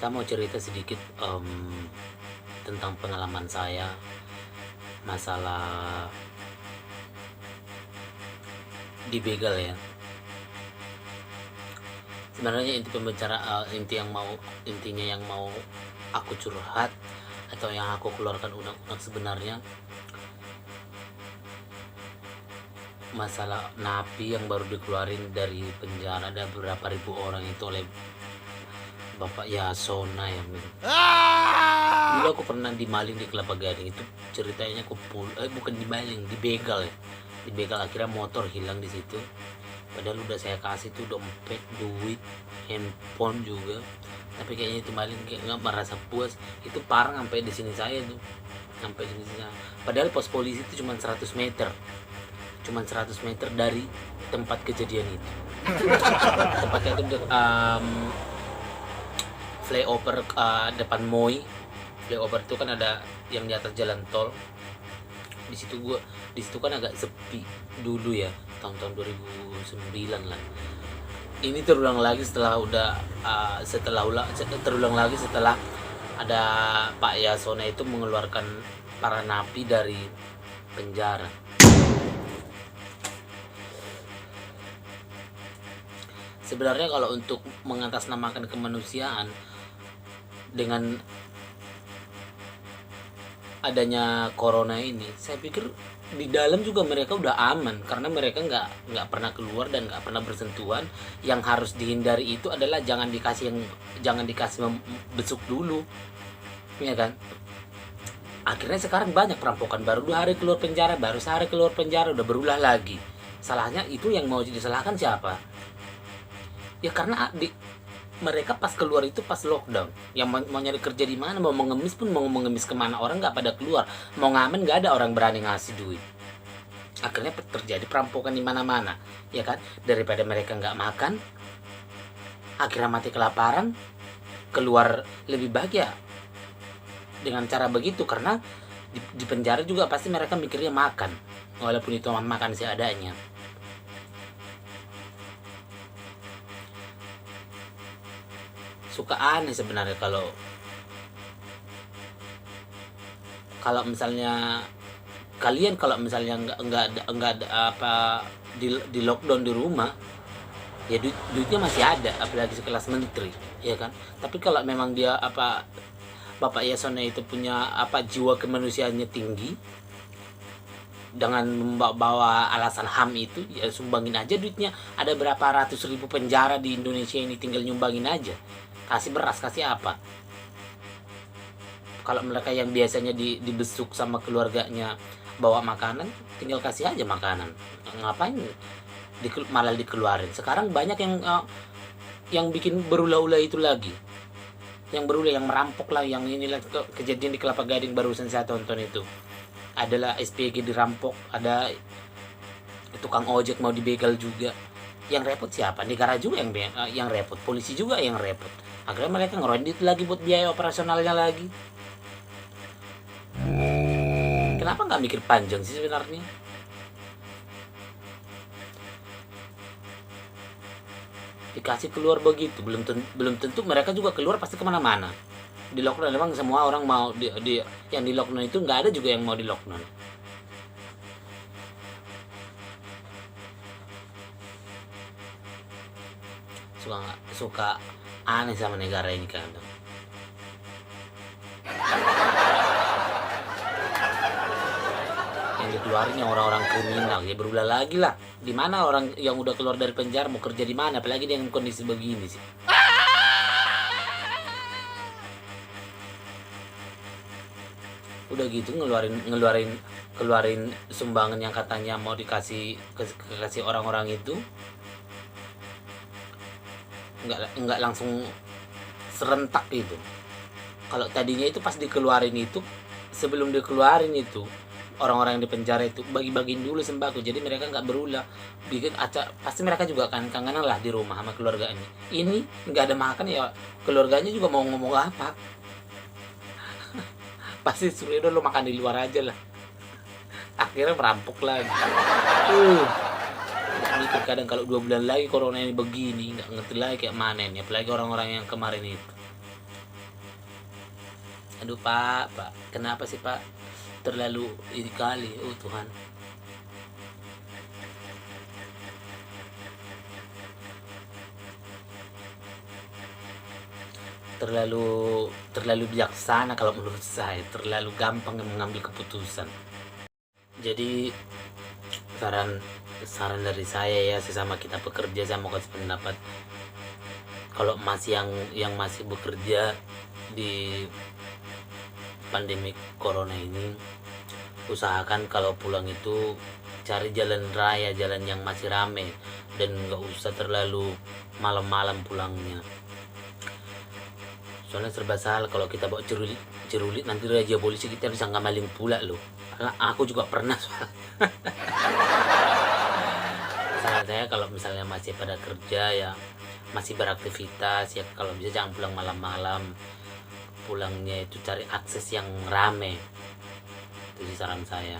Saya mau cerita sedikit tentang pengalaman saya masalah dibegal ya. Sebenarnya intinya yang mau aku curhat atau yang aku keluarkan unek-unek sebenarnya masalah napi yang baru dikeluarin dari penjara. Ada beberapa ribu orang itu oleh Bapak Yasona ya men. Dulu aku pernah dimaling di Kelapa Gading. Itu ceritanya bukan dimaling, dibegal ya. Dibegal, akhirnya motor hilang di situ. Padahal udah saya kasih tuh dompet, duit, handphone juga. Tapi kayaknya itu maling, kayak nggak merasa puas. Itu parah sampai di sini saya tuh. Sampai di sini saya. Padahal pos polisi itu cuma 100 meter. Cuma 100 meter dari tempat kejadian itu. Tempatnya itu flyover depan MOI. Flyover itu kan ada yang di atas jalan tol. Di situ kan agak sepi dulu ya, tahun-tahun 2009 lah. Ini terulang lagi terulang lagi setelah ada Pak Yasona itu mengeluarkan para napi dari penjara. Sebenarnya kalau untuk mengatasnamakan kemanusiaan, dengan adanya corona ini, saya pikir di dalam juga mereka udah aman karena mereka nggak pernah keluar dan nggak pernah bersentuhan. Yang harus dihindari itu adalah jangan dikasih besuk dulu, ya kan? Akhirnya sekarang banyak perampokan, baru 2 hari keluar penjara, baru sehari keluar penjara udah berulah lagi. Salahnya itu yang mau disalahkan siapa? Ya karena mereka pas keluar itu pas lockdown. Yang mau nyari kerja di mana, mau mengemis pun mau mengemis kemana, orang nggak pada keluar. Mau ngamen nggak ada orang berani ngasih duit. Akhirnya terjadi perampokan di mana-mana, ya kan? Daripada mereka nggak makan, akhirnya mati kelaparan, keluar lebih baik ya dengan cara begitu. Karena di penjara juga pasti mereka mikirnya makan, walaupun itu makan seadanya. Suka aneh sebenarnya kalau misalnya kalian, kalau misalnya nggak ada apa di lockdown di rumah, ya duitnya masih ada, apalagi sekelas menteri, ya kan? Tapi kalau memang dia Bapak Yasona itu punya jiwa kemanusiaannya tinggi, dengan membawa alasan HAM itu, ya sumbangin aja duitnya. Ada berapa ratus ribu penjara di Indonesia ini, tinggal nyumbangin aja. Kasih beras, kasih apa. Kalau mereka yang biasanya dibesuk sama keluarganya bawa makanan, tinggal kasih aja makanan. Ngapain malah dikeluarin? Sekarang banyak yang bikin berulah-ulah itu lagi. Yang berulah, yang merampok lah, yang inilah kejadian di Kelapa Gading barusan saya tonton itu. Adalah SPG dirampok, ada tukang ojek mau dibegal juga. Yang repot siapa? Negara juga yang repot, polisi juga yang repot. Akhirnya mereka ngerondit lagi buat biaya operasionalnya lagi. Kenapa nggak mikir panjang sih sebenarnya? Dikasih keluar begitu, belum tentu mereka juga keluar, pasti kemana-mana. Di lockdown memang semua orang mau yang di lockdown itu, nggak ada juga yang mau di lockdown. Suka aneh sama negara ini kadang. Yang dikeluarin yang orang-orang kriminal, ya berulah lagi lah. Di mana orang yang udah keluar dari penjara mau kerja di mana, apalagi dengan kondisi begini sih. Udah gitu keluarin sumbangan yang katanya mau dikasih kasih orang-orang itu, nggak langsung serentak gitu. Kalau tadinya itu pas dikeluarin itu, sebelum dikeluarin itu, orang-orang yang di penjara itu bagi-bagiin dulu sembako, jadi mereka nggak berulah bikin acara. Pasti mereka juga kangen lah di rumah sama keluarganya. Ini nggak ada makan ya, keluarganya juga mau ngomong apa. Pasti suruh udah lo makan di luar aja lah. Akhirnya merampok lagi. Mikir kadang kalau 2 bulan lagi corona ini begini, nggak ngerti lagi kayak mana ini, apalagi orang-orang yang kemarin itu. Aduh pak, kenapa sih pak terlalu ini kali, oh Tuhan. Terlalu terlalu bijaksana kalau menurut saya, terlalu gampang mengambil keputusan. Jadi saran saran dari saya ya, sesama kita pekerja, saya mau kasih pendapat, kalau masih yang masih bekerja di pandemi corona ini, usahakan kalau pulang itu cari jalan raya, jalan yang masih rame, dan nggak usah terlalu malam-malam pulangnya. Soalnya serba salah kalau kita bawa cerulit, cerulit nanti raja polisi kita bisa ngamalin pula loh. Karena aku juga pernah soal. Saran saya kalau misalnya masih pada kerja ya, masih beraktivitas ya, kalau bisa jangan pulang malam-malam. Pulangnya itu cari akses yang rame. Itu sih saran saya.